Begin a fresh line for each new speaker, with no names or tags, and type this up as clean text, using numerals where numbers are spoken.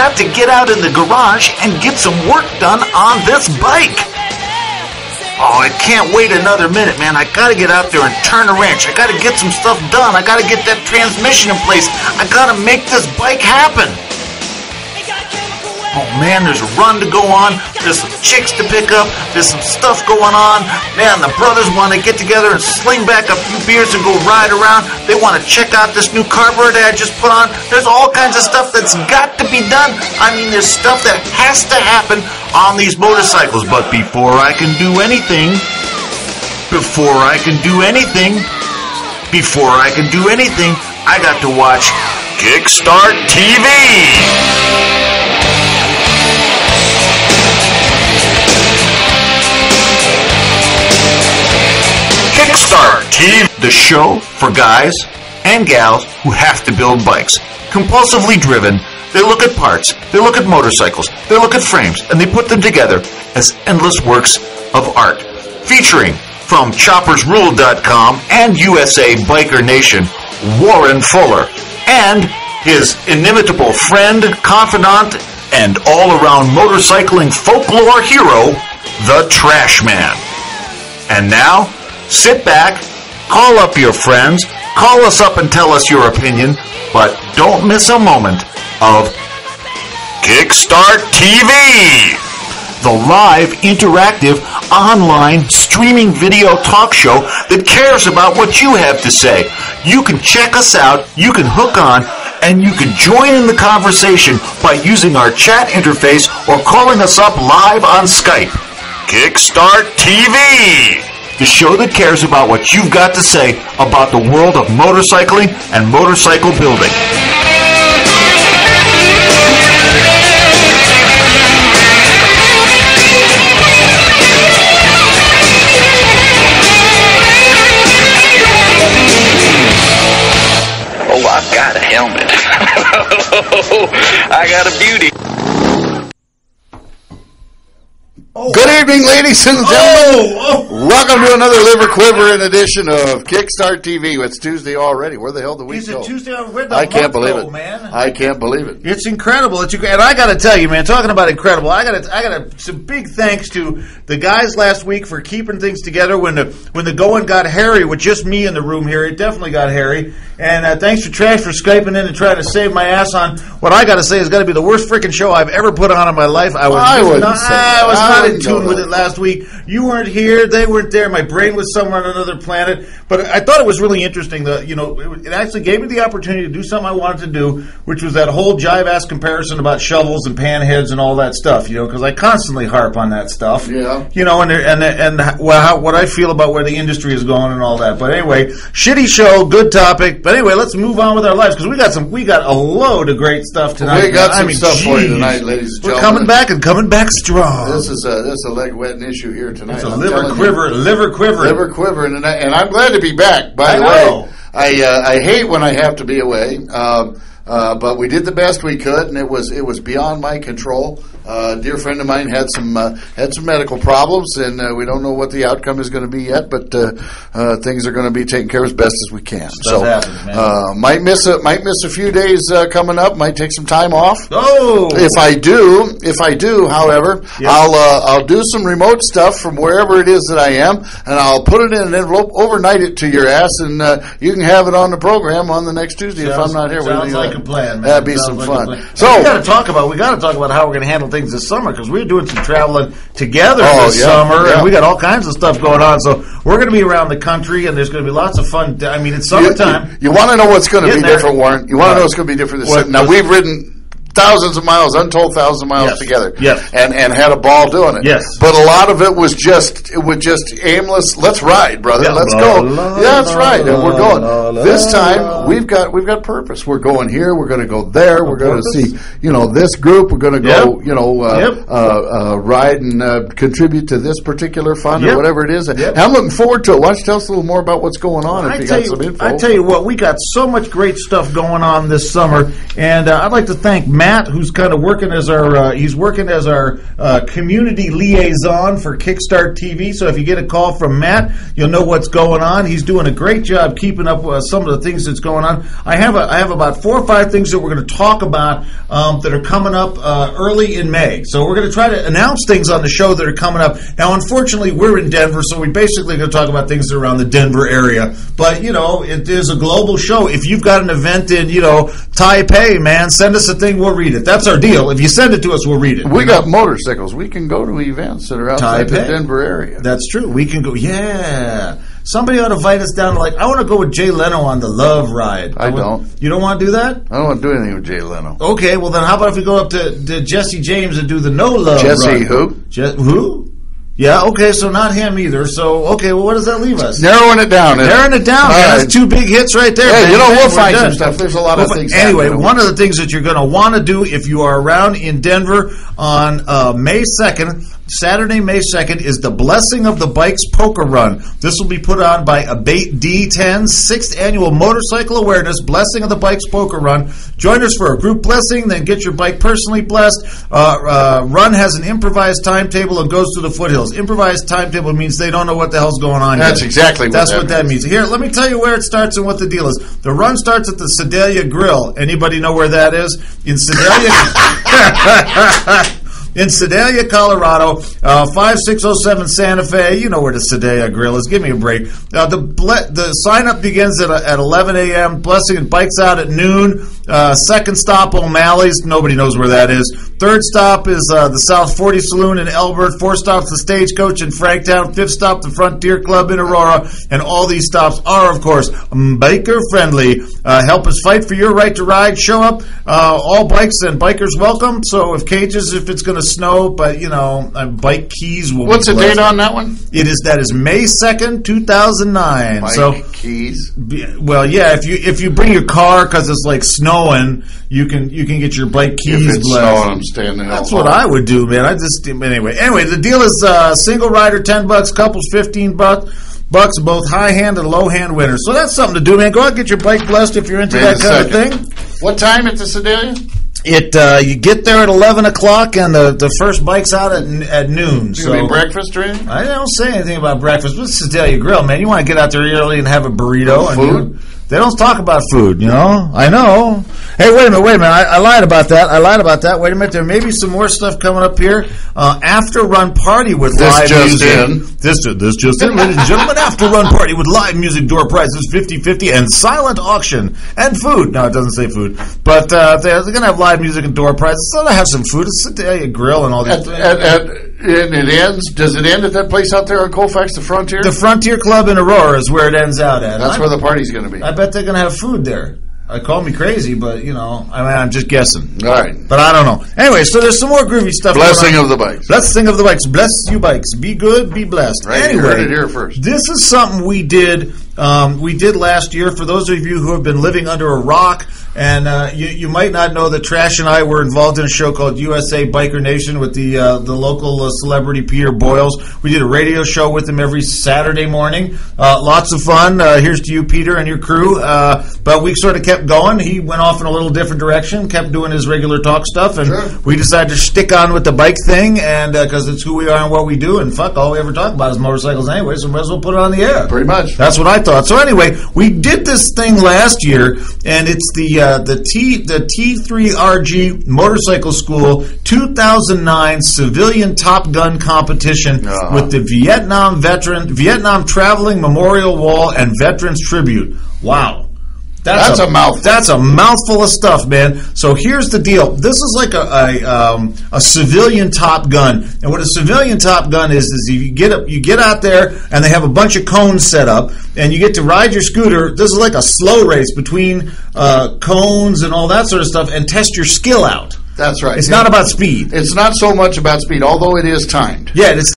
got to get out in the garage and get some work done on this bike. Oh, I can't wait another minute, man. I gotta get out there and turn a wrench. I gotta get some stuff done. I gotta get that transmission in place. I gotta make this bike happen. Oh man, there's a run to go on. There's some chicks to pick up. There's some stuff going on. Man, the brothers want to get together and sling back a few beers and go ride around. They want to check out this new carburetor that I just put on. There's all kinds of stuff that's got to be done. I mean, there's stuff that has to happen on these motorcycles. But before I can do anything, I got to watch Kickstart TV. Kickstart TV, the show for guys and gals who have to build bikes. Compulsively driven, they look at parts, they look at motorcycles, they look at frames, and they put them together as endless works of art. Featuring from ChoppersRule.com and USA Biker Nation, Warren Fuller, and his inimitable friend, confidant, and all-around motorcycling folklore hero, the Trash Man. And now, sit back, call up your friends, call us up and tell us your opinion, but don't miss a moment of Kickstart TV, the live, interactive, online, streaming video talk show that cares about what you have to say. You can check us out, you can hook on, and you can join in the conversation by using our chat interface or calling us up live on Skype. Kickstart TV, the show that cares about what you've got to say about the world of motorcycling and motorcycle building.
Oh, I've got a helmet. I got a beauty.
Good evening, ladies and gentlemen. Welcome to another liver quivering edition of Kickstart TV. It's Tuesday already. Where the hell did we go?
Is it Tuesday? Where'd the
I can't
month
believe
go,
it,
man?
I can't believe it.
It's incredible. And I got to tell you, man, talking about incredible, I got some big thanks to the guys last week for keeping things together when the going got hairy with just me in the room here. It definitely got hairy. And thanks to Trash for Skyping in and trying to save my ass on what I got to say has got to be the worst freaking show I've ever put on in my life. I was not in tune with it last week. You weren't here. They weren't there. My brain was somewhere on another planet. But I thought it was really interesting that, it actually gave me the opportunity to do something I wanted to do, which was that whole jive-ass comparison about shovels and panheads and all that stuff, because I constantly harp on that stuff. Yeah. And what I feel about where the industry is going and all that. But anyway, shitty show, good topic. But anyway, let's move on with our lives because we got a load of great stuff tonight.
We got some stuff for you tonight, ladies and gentlemen.
We're coming back strong.
This is a leg wetting issue here tonight.
It's a liver quivering,
and I'm glad to be back. By the way, I hate when I have to be away, but we did the best we could, and it was beyond my control. A dear friend of mine had some medical problems, and we don't know what the outcome is going to be yet, but things are going to be taken care of as best as we can. Might miss a few days coming up. Might take some time off.
Oh,
if I do, however, yep. I'll do some remote stuff from wherever it is that I am, and I'll put it in an envelope, overnight it to your ass, and you can have it on the program on the next Tuesday if I'm not here.
Sounds like a plan, man.
That'd be some fun.
So we got to talk about how we're going to handle things this summer because we're doing some traveling together this summer, and we got all kinds of stuff going on. So we're going to be around the country, and there's going to be lots of fun. I mean, it's summertime.
You want to know what's going to be different, Warren? You want to know what's going to be different this summer? Now, we've ridden untold thousands of miles together, and had a ball doing it.
Yes,
but a lot of it was just aimless. Let's ride, brother. Let's go. That's right, and we're going. This time we've got purpose. We're going here. We're going to go there. We're going to see this group. We're going to go ride and contribute to this particular fund or whatever it is. And I'm looking forward to it. Why don't you tell us a little more about what's going on? If you got some info.
I tell you what, we got so much great stuff going on this summer, and I'd like to thank Matt, who's kind of working as our community liaison for Kickstart TV. So if you get a call from Matt, you'll know what's going on. He's doing a great job keeping up with some of the things that's going
going on. I have about 4 or 5 things that we're going to talk about that are coming up early in May. So we're going to try to announce things on the show that are coming up. Now, unfortunately, we're in Denver, so we basically going to talk about things that are around the Denver area. But, it is a global show. If you've got an event in, Taipei, man, send us a thing, we'll read it. That's our deal. If you send it to us, we'll read it.
We got motorcycles. We can go to events that are outside the Denver area.
That's true. We can go. Yeah. Somebody ought to invite us down. I want to go with Jay Leno on the Love Ride.
I don't.
You don't want to do that?
I don't want to do anything with Jay Leno.
Okay. Well, then how about if we go up to Jesse James and do the No Love Ride?
Jesse who?
Who? Yeah, okay, so not him either. So, okay, well, what does that leave us?
Narrowing it down.
Narrowing it down. That's 2 big hits right there.
Hey,
man.
we'll find some stuff. There's a lot of things.
Anyway, one of the things that you're going to want to do if you are around in Denver on May 2nd, Saturday, May 2nd, is the Blessing of the Bikes Poker Run. This will be put on by Abate D10's 6th Annual Motorcycle Awareness Blessing of the Bikes Poker Run. Join us for a group blessing, then get your bike personally blessed. Run has an improvised timetable and goes to the foothills. Improvised timetable means they don't know what the hell's going on.
That's exactly what
that means. Here, let me tell you where it starts and what the deal is. The run starts at the Sedalia Grill. Anybody know where that is? In Sedalia. In Sedalia, Colorado, 5607 Santa Fe. You know where the Sedalia Grill is. Give me a break. The sign-up begins at 11 a.m. Blessing and bikes out at noon. Second stop, O'Malley's. Nobody knows where that is. Third stop is the South 40 Saloon in Elbert. 4 stops, the Stagecoach in Franktown. 5th stop, the Frontier Club in Aurora. And all these stops are, of course, biker-friendly. Help us fight for your right to ride. Show up. All bikes and bikers welcome. So if it's going to snow, but bike keys will.
What's the date on that one?
That is May 2nd, 2009.
Bike keys.
Well, yeah. If you bring your car because it's snowing, you can get your bike keys.
If it's snowing, I'm standing.
That's what I would do, man. Anyway, the deal is single rider $10, couples $15. Both high hand and low hand winners. So that's something to do, man. Go out and get your bike blessed if you're into that kind of thing.
What time at the Sedalia?
You get there at 11 o'clock, and the first bike's out at noon.
So be breakfast or anything?
I don't say anything about breakfast. This is Sedalia Grill, man. You want to get out there early and have a burrito.
Food?
They don't talk about food, I know. Hey, wait a minute. I lied about that. Wait a minute. There may be some more stuff coming up here. After Run Party with live music. This just in, ladies and gentlemen. After Run Party with live music, door prizes 50-50, and silent auction and food. No, it doesn't say food, but they're going to have live music and door prizes. So they have some food. It's a grill and all these things.
And it ends. Does it end at that place out there on Colfax, the Frontier?
The Frontier Club in Aurora is where it ends out at.
That's where the party's going to be.
I bet they're going to have food there. Call me crazy, but I'm just guessing.
All right,
but I don't know. Anyway, so there's some more groovy stuff.
Blessing of the bikes.
Blessing of the bikes. Bless you, bikes. Be good. Be blessed.
Right,
anyway,
you heard it here first.
This is something we did. We did last year. For those of you who have been living under a rock, and you might not know that Trash and I were involved in a show called USA Biker Nation with the local celebrity Peter Boyles. We did a radio show with him every Saturday morning. Lots of fun. Here's to you, Peter, and your crew. But we sort of kept going. He went off in a little different direction, kept doing his regular talk stuff, and we decided to stick on with the bike thing, and because it's who we are and what we do, and fuck, all we ever talk about is motorcycles anyway, so we might as well put it on the air.
Pretty much.
That's what I thought. So anyway, we did this thing last year, and it's the T3RG Motorcycle School 2009 Civilian Top Gun competition with the Vietnam Traveling Memorial Wall and Veterans Tribute. Wow. That's a mouthful. That's a mouthful of stuff, man. So here's the deal. This is like a civilian Top Gun, and what a civilian Top Gun is you get out there, and they have a bunch of cones set up, and you get to ride your scooter. This is like a slow race between cones and all that sort of stuff, and test your skill out.
That's right.
It's not about speed.
It's not so much about speed, although it is timed.
Yeah, it's